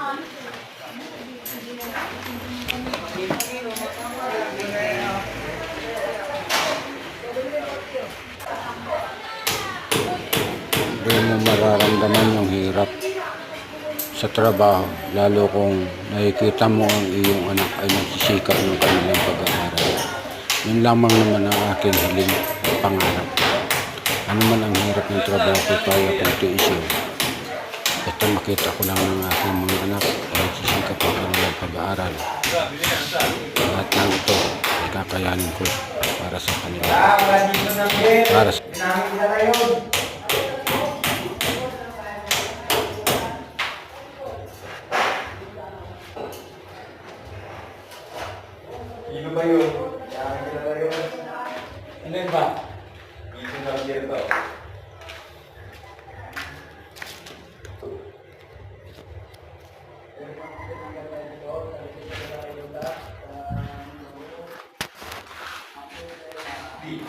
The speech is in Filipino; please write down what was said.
Hindi mo mararamdaman yung hirap sa trabaho, lalo kung nakikita mo ang iyong anak ay nagsisikap ng kanilang pag-aaral. Yun lamang naman ang aking hiling at pangarap. Ano man ang hirap ng trabaho ko, kaya kong tiisin. Basta makita ko lang ng aking mga anak ay nagsisikap ang kanilang pag-aaral. Lahat ng ito ay kakayanin ko para sa kanila. Para sa